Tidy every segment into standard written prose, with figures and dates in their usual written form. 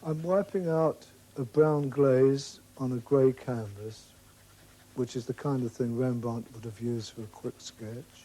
I'm wiping out a brown glaze on a grey canvas, which is the kind of thing Rembrandt would have used for a quick sketch.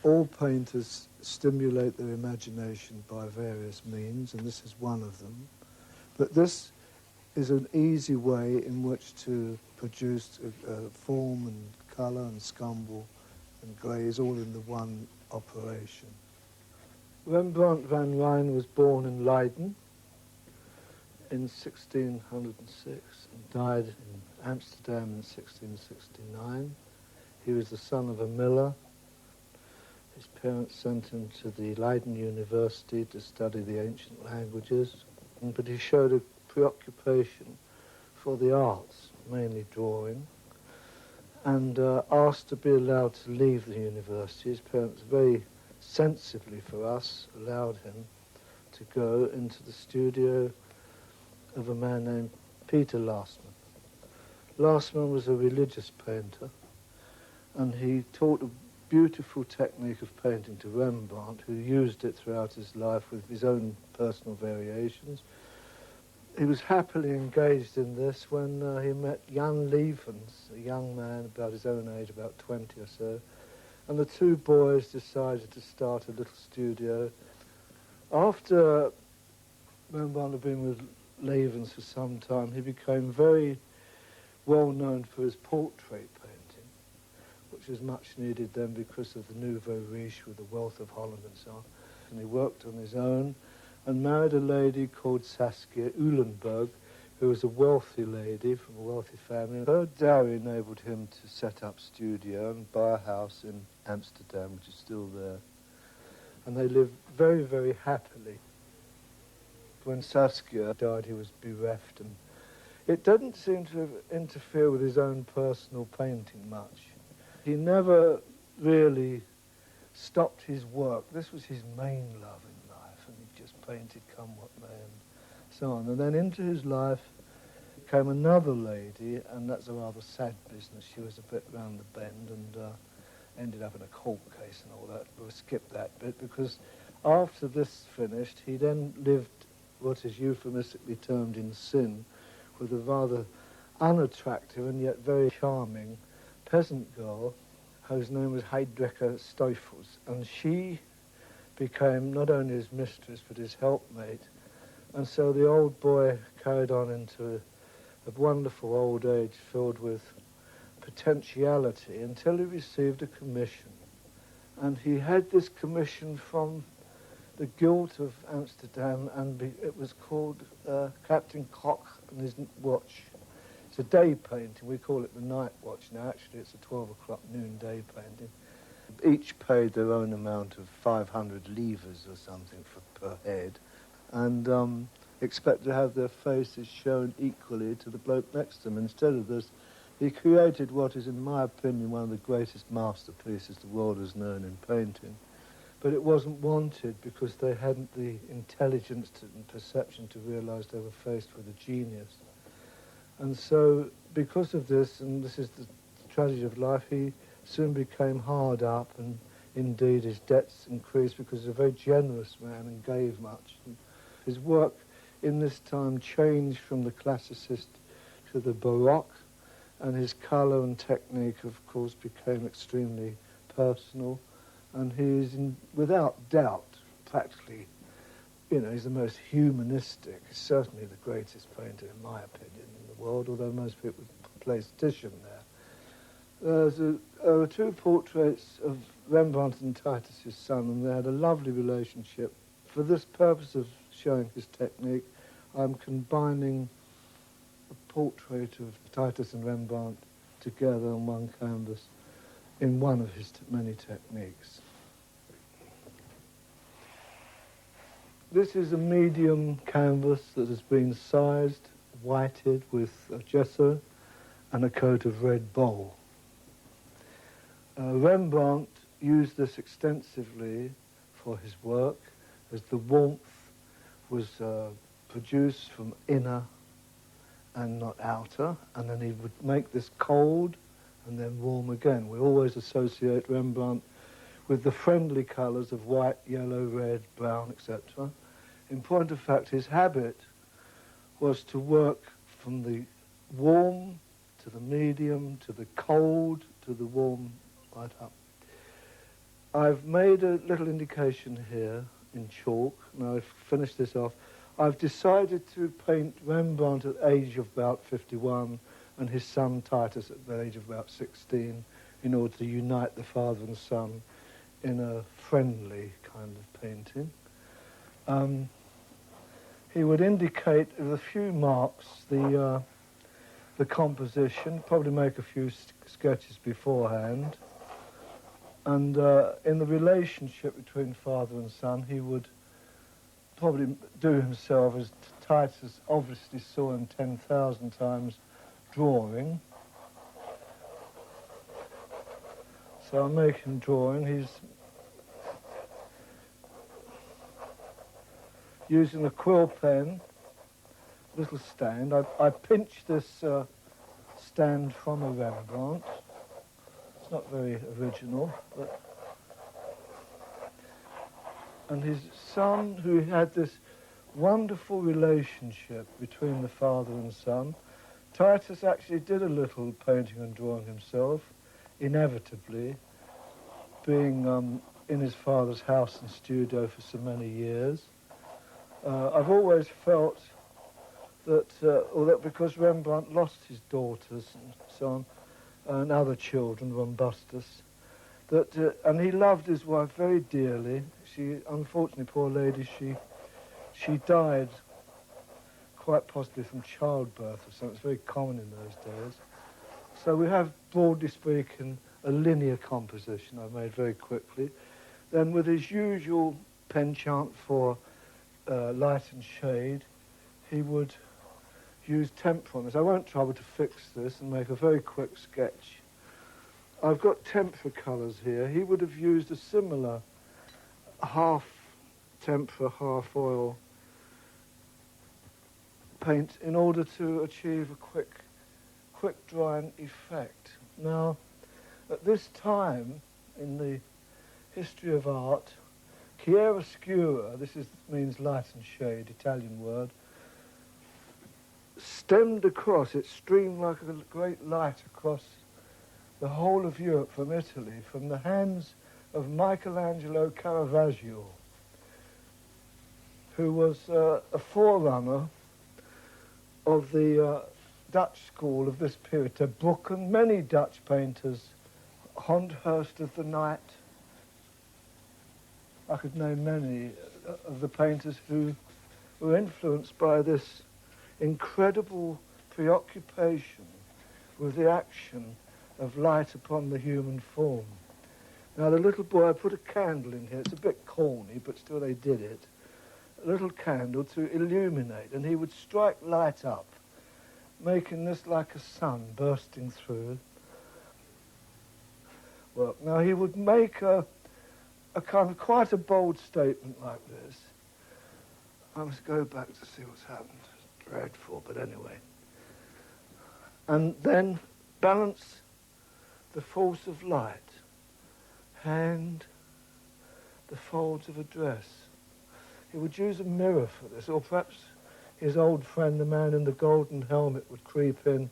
All painters stimulate their imagination by various means, and this is one of them. But this is an easy way in which to produce form and colour and scumble and glaze all in the one operation. Rembrandt van Rijn was born in Leiden in 1606 and died in Amsterdam in 1669. He was the son of a miller. His parents sent him to the Leiden University to study the ancient languages, but he showed a preoccupation for the arts, mainly drawing, and asked to be allowed to leave the university. His parents very sensibly for us allowed him to go into the studio of a man named Peter Lastman. Lastman was a religious painter, and he taught a beautiful technique of painting to Rembrandt, who used it throughout his life with his own personal variations. He was happily engaged in this when he met Jan Lievens, a young man about his own age, about 20 or so, and the two boys decided to start a little studio. After Rembrandt had been with Lievens for some time, he became very well known for his portrait painting, which was much needed then because of the nouveau riche with the wealth of Holland and so on. And he worked on his own and married a lady called Saskia Uhlenberg, who was a wealthy lady from a wealthy family. Her dowry enabled him to set up studio and buy a house in Amsterdam, which is still there. And they lived very, very happily. When Saskia died, he was bereft, and it didn't seem to interfere with his own personal painting much. He never really stopped his work. This was his main love in life, and he just painted come what may and so on. And then into his life came another lady, and that's a rather sad business. She was a bit round the bend and ended up in a court case and all that. We'll skip that bit, because after this finished, he then lived what is euphemistically termed in sin with a rather unattractive and yet very charming peasant girl whose name was Heidreka Stoifels, and she became not only his mistress but his helpmate, and so the old boy carried on into a wonderful old age filled with potentiality until he received a commission. And he had this commission from the Guild of Amsterdam, and it was called Captain Koch and his watch. It's a day painting. We call it the night watch now. Actually, it's a 12 o'clock noonday painting. Each paid their own amount of 500 livres or something per head, and expect to have their faces shown equally to the bloke next to them. Instead of this, he created what is, in my opinion, one of the greatest masterpieces the world has known in painting. But it wasn't wanted because they hadn't the intelligence and perception to realise they were faced with a genius. And so, because of this, and this is the tragedy of life, he soon became hard up, and indeed his debts increased because he was a very generous man and gave much. And his work in this time changed from the classicist to the Baroque, and his colour and technique, of course, became extremely personal. And he is, without doubt, practically, he's the most humanistic, certainly the greatest painter, in my opinion, in the world, although most people place Titian there. There were two portraits of Rembrandt and Titus, his son, and they had a lovely relationship. For this purpose of showing his technique, I'm combining a portrait of Titus and Rembrandt together on one canvas in one of his many techniques. This is a medium canvas that has been sized, whited with gesso and a coat of red bole. Rembrandt used this extensively for his work, as the warmth was produced from inner and not outer, and then he would make this cold and then warm again. We always associate Rembrandt with the friendly colours of white, yellow, red, brown, etc. In point of fact, his habit was to work from the warm to the medium to the cold to the warm right up. I've made a little indication here in chalk. Now I've finished this off. I've decided to paint Rembrandt at the age of about 51 and his son Titus at the age of about 16 in order to unite the father and son in a friendly kind of painting. He would indicate with a few marks the composition, probably make a few sketches beforehand, and in the relationship between father and son, he would probably do himself, as Titus obviously saw him 10,000 times drawing. So I'm making drawing. He's using a quill pen, little stand. I pinched this stand from a Rembrandt. It's not very original, but... And his son, who had this wonderful relationship between the father and son. Titus actually did a little painting and drawing himself, inevitably, being in his father's house and studio for so many years. I've always felt that, although because Rembrandt lost his daughters and so on, and other children, Rombustus, that, and he loved his wife very dearly. She, unfortunately, poor lady, she died quite possibly from childbirth or something. It's very common in those days. So we have, broadly speaking, a linear composition I've made very quickly. Then with his usual penchant for light and shade, he would use temperaments. I won't trouble to fix this and make a very quick sketch. I've got tempera colours here. He would have used a similar half tempera, half oil paint in order to achieve a quick drying effect. Now, at this time in the history of art, chiaroscuro, means light and shade, Italian word, stemmed across, it streamed like a great light across the whole of Europe from Italy, from the hands of Michelangelo Caravaggio, who was a forerunner of the Dutch school of this period, Ter Broeken, many Dutch painters, Honthurst of the Night. I could name many of the painters who were influenced by this incredible preoccupation with the action of light upon the human form. Now the little boy, I put a candle in here, it's a bit corny, but still they did it. A little candle to illuminate, and he would strike light up, making this like a sun bursting through. Well, now he would make a kind of quite a bold statement like this. I must go back to see what's happened. It's dreadful, but anyway. And then balance the force of light, hand the folds of a dress. He would use a mirror for this, or perhaps his old friend, the man in the golden helmet, would creep in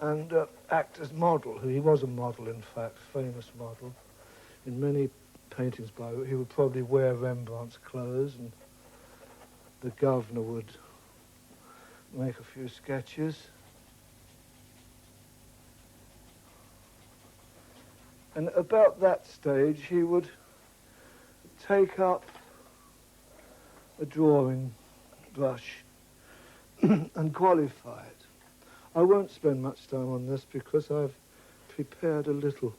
and act as model. He was a model, in fact, famous model. In many paintings by him, he would probably wear Rembrandt's clothes, and the governor would make a few sketches. And about that stage, he would take up a drawing brush and qualify it. I won't spend much time on this because I've prepared a little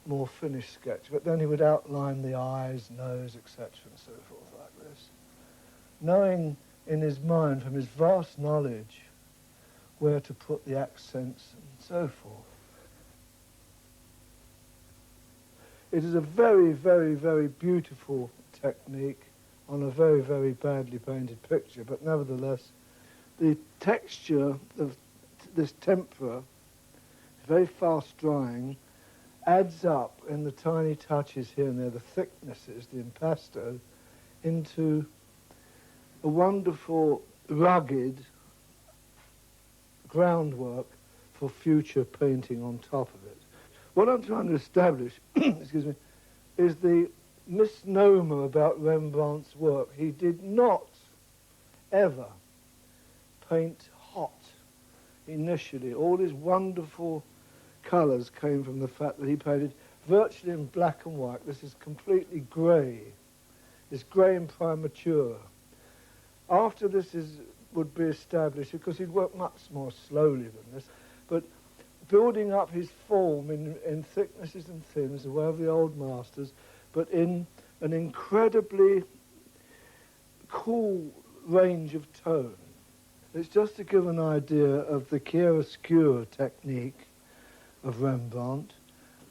more finished sketch, but then he would outline the eyes, nose, etc., and so forth like this, knowing in his mind, from his vast knowledge, where to put the accents and so forth. It is a very, very, very beautiful technique on a very, very badly painted picture, but nevertheless, the texture of this tempera, very fast drying, adds up in the tiny touches here and there, the thicknesses, the impasto, into a wonderful rugged groundwork for future painting on top of it. What I'm trying to establish, excuse me, is the misnomer about Rembrandt's work. He did not ever paint hot initially. All his wonderful colours came from the fact that he painted virtually in black and white. This is completely grey. It's grey and premature. After this would be established, because he'd worked much more slowly than this, but building up his form in thicknesses and thins, the way of the old masters, but in an incredibly cool range of tone. It's just to give an idea of the chiaroscuro technique of Rembrandt,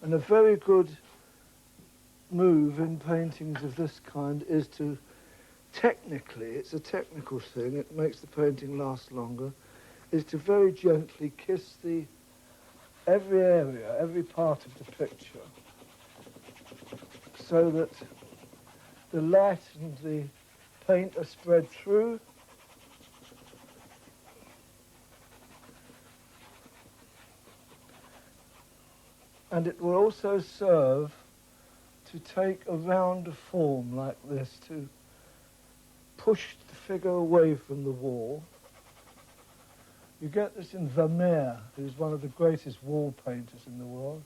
and a very good move in paintings of this kind is to, technically, it's a technical thing, it makes the painting last longer, is to very gently kiss every area, every part of the picture, so that the light and the paint are spread through. And it will also serve to take a rounder form like this, to push the figure away from the wall. You get this in Vermeer, who's one of the greatest wall painters in the world.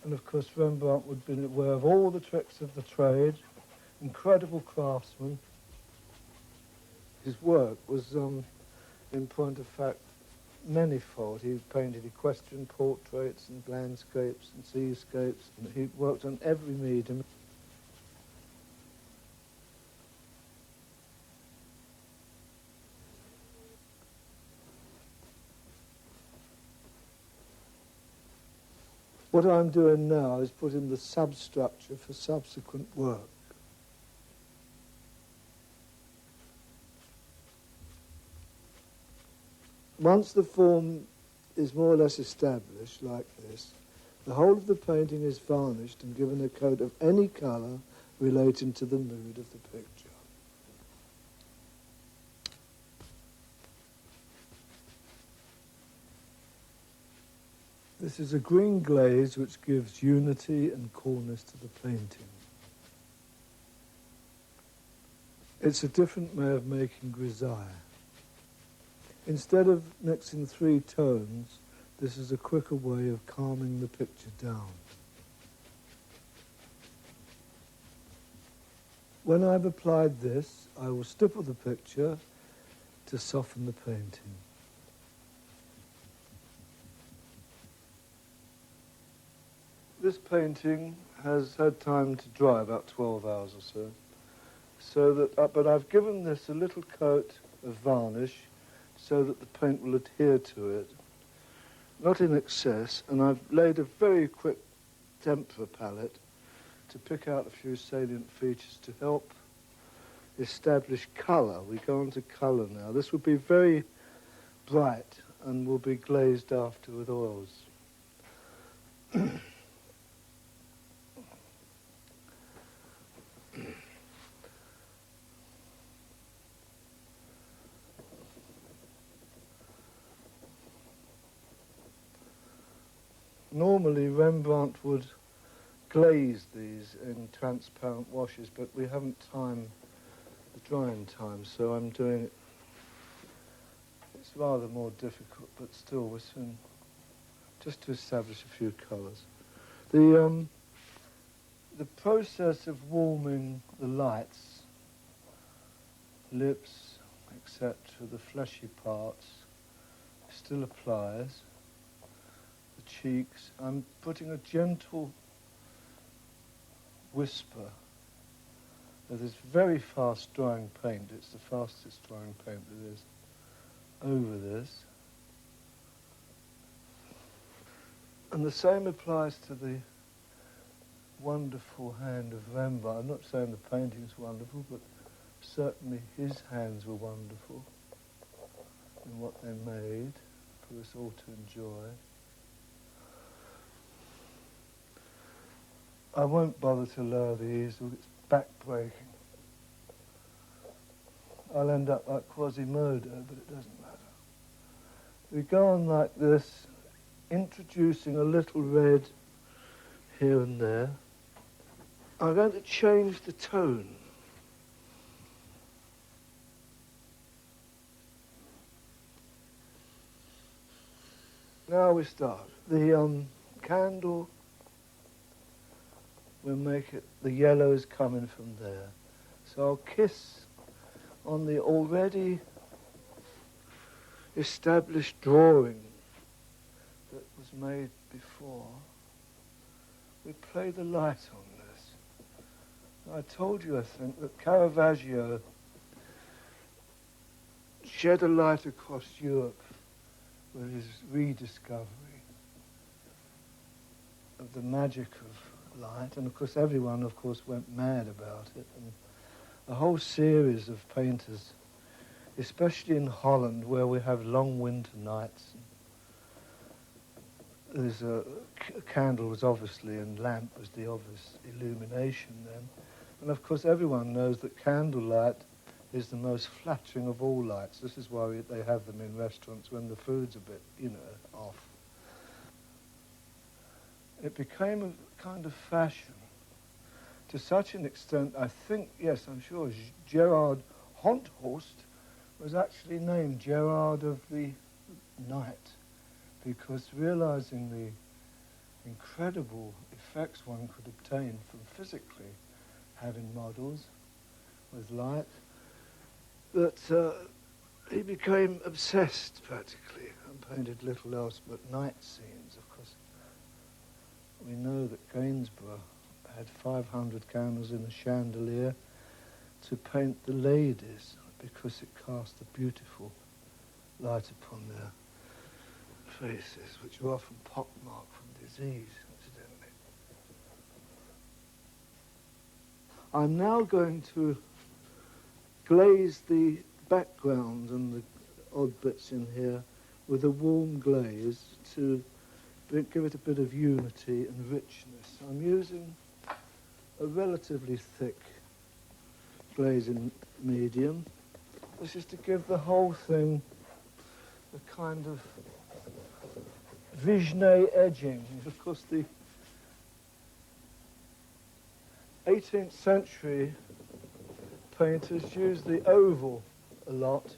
And of course Rembrandt would be aware of all the tricks of the trade, incredible craftsman. His work was, in point of fact, manifold. He painted equestrian portraits and landscapes and seascapes, and he worked on every medium. What I'm doing now is putting the substructure for subsequent work. Once the form is more or less established, like this, the whole of the painting is varnished and given a coat of any colour relating to the mood of the picture. This is a green glaze which gives unity and coolness to the painting. It's a different way of making grisaille. Instead of mixing 3 tones, this is a quicker way of calming the picture down. When I've applied this, I will stipple the picture to soften the painting. This painting has had time to dry, about 12 hours or so but I've given this a little coat of varnish so that the paint will adhere to it, not in excess, and I've laid a very quick tempera palette to pick out a few salient features to help establish colour. We go on to colour now. This will be very bright and will be glazed after with oils. Normally Rembrandt would glaze these in transparent washes, but we haven't the drying time, so I'm doing it. It's rather more difficult, but still we're soon, just to establish a few colours. The process of warming the lights, lips, etc., the fleshy parts, still applies. Cheeks, I'm putting a gentle whisper of this very fast drying paint. It's the fastest drying paint there is over this. And the same applies to the wonderful hand of Rembrandt. I'm not saying the painting's wonderful, but certainly his hands were wonderful in what they made for us all to enjoy. I won't bother to lower the easel, it's back-breaking. I'll end up like Quasimodo, but it doesn't matter. We go on like this, introducing a little red here and there. I'm going to change the tone. Now we start. The candle, we'll make it, the yellow is coming from there. So I'll kiss on the already established drawing that was made before. We play the light on this. I told you, I think, that Caravaggio shed a light across Europe with his rediscovery of the magic of light, and of course everyone, of course, went mad about it, and a whole series of painters, especially in Holland, where we have long winter nights. There's a candle was obviously, and lamp was the obvious illumination then, and of course everyone knows that candlelight is the most flattering of all lights. This is why they have them in restaurants when the food's a bit, off. It became a kind of fashion to such an extent, I think, yes, I'm sure, Gerard Honthorst was actually named Gerard of the Night, because realizing the incredible effects one could obtain from physically having models with light, that he became obsessed practically and painted little else but night scenes. Of course, we know that Gainsborough had 500 candles in a chandelier to paint the ladies because it cast a beautiful light upon their faces, which were often pockmarked from disease, incidentally. I'm now going to glaze the background and the odd bits in here with a warm glaze to give it a bit of unity and richness. I'm using a relatively thick glazing medium. This is to give the whole thing a kind of Vigenay edging. Of course, the 18th century painters used the oval a lot.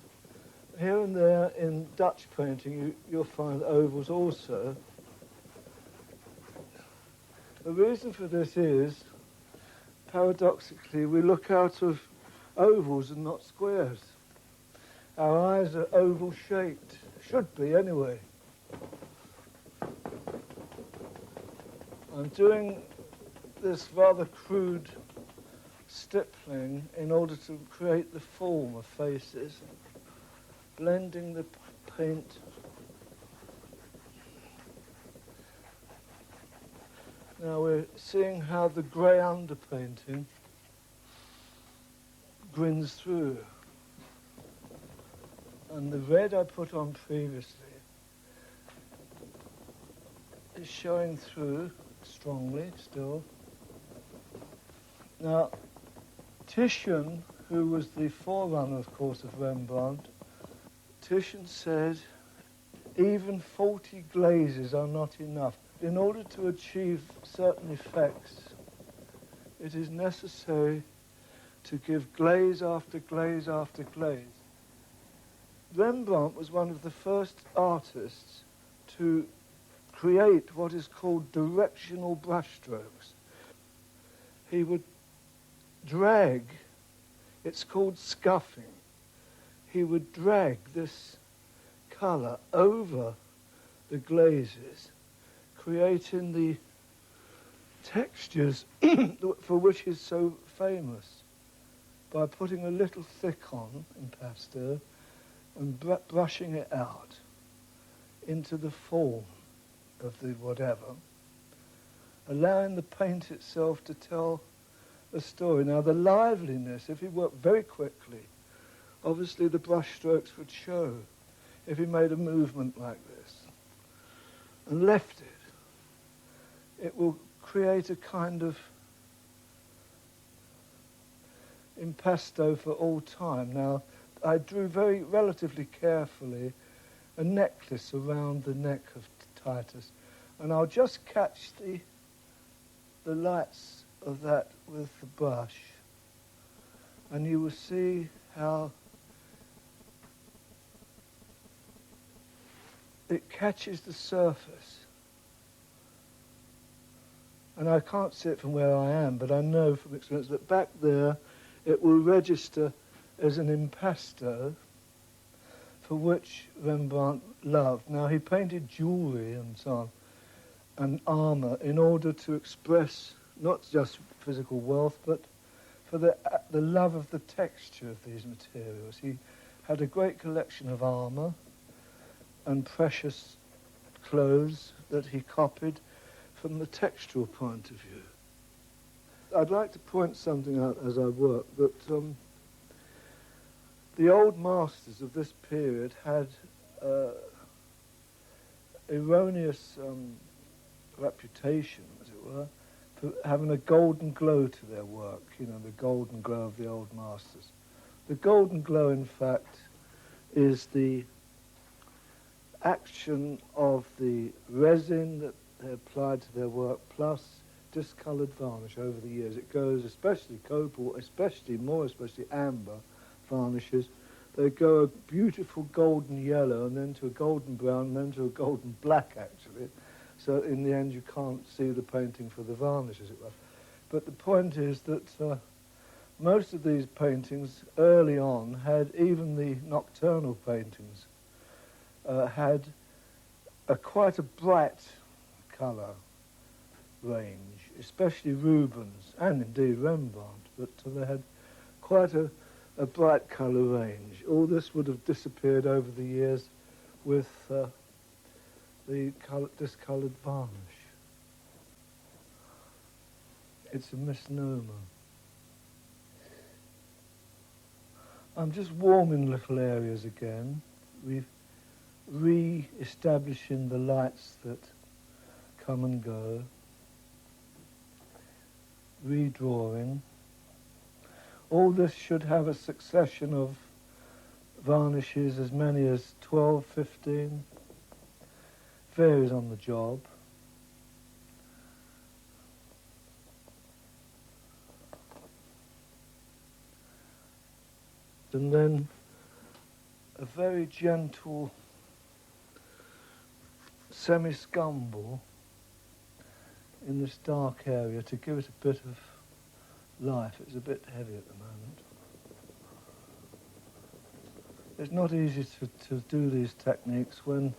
Here and there in Dutch painting you'll find ovals also. The reason for this is, paradoxically, we look out of ovals and not squares. Our eyes are oval-shaped, should be anyway. I'm doing this rather crude stippling in order to create the form of faces, blending the paint. Now we're seeing how the grey underpainting grins through. And the red I put on previously is showing through strongly still. Now, Titian, who was the forerunner, of course, of Rembrandt, Titian said, even 40 glazes are not enough. In order to achieve certain effects, it is necessary to give glaze after glaze after glaze. Rembrandt was one of the first artists to create what is called directional brushstrokes. He would drag, it's called scuffing, he would drag this colour over the glazes, creating the textures for which he's so famous, by putting a little thick on in pastel and brushing it out into the form of the whatever, allowing the paint itself to tell a story. Now the liveliness, if he worked very quickly, obviously the brush strokes would show. If he made a movement like this and left it, it will create a kind of impasto for all time. Now I drew very relatively carefully a necklace around the neck of Titus, and I'll just catch the lights of that with the brush, and you will see how it catches the surface. And I can't see it from where I am, but I know from experience that back there it will register as an impasto, for which Rembrandt loved. Now, he painted jewellery and so on, and armour, in order to express not just physical wealth, but for the love of the texture of these materials. He had a great collection of armour and precious clothes that he copied from the textual point of view. I'd like to point something out as I work, that the old masters of this period had erroneous reputation, as it were, for having a golden glow to their work, you know, the golden glow of the old masters. The golden glow, in fact, is the action of the resin that they applied to their work, plus discoloured varnish over the years. It goes, especially copal, more especially amber varnishes. They go a beautiful golden yellow, and then to a golden brown, and then to a golden black, actually. So in the end you can't see the painting for the varnish, as it were. But the point is that most of these paintings early on had, even the nocturnal paintings, had quite a bright colour range, especially Rubens and indeed Rembrandt, but they had quite a bright colour range. All this would have disappeared over the years with the discoloured varnish. It's a misnomer. I'm just warming little areas again. We've re-establishing the lights that come and go, redrawing. All this should have a succession of varnishes, as many as 12, 15, varies on the job. And then a very gentle semi-scumble in this dark area to give it a bit of life. It's a bit heavy at the moment. It's not easy to do these techniques when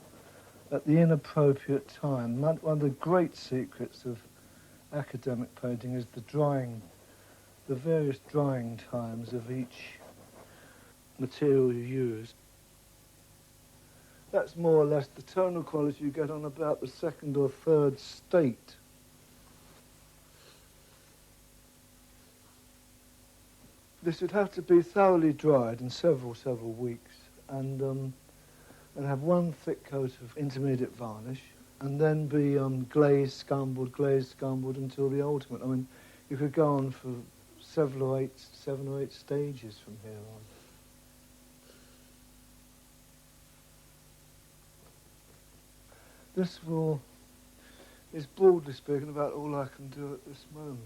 at the inappropriate time. One of the great secrets of academic painting is the drying, the various drying times of each material you use. That's more or less the tonal quality you get on about the second or third state. This would have to be thoroughly dried in several weeks, and have one thick coat of intermediate varnish, and then be glazed, scumbled until the ultimate. I mean, you could go on for 7 or 8 stages from here on. This is broadly speaking about all I can do at this moment.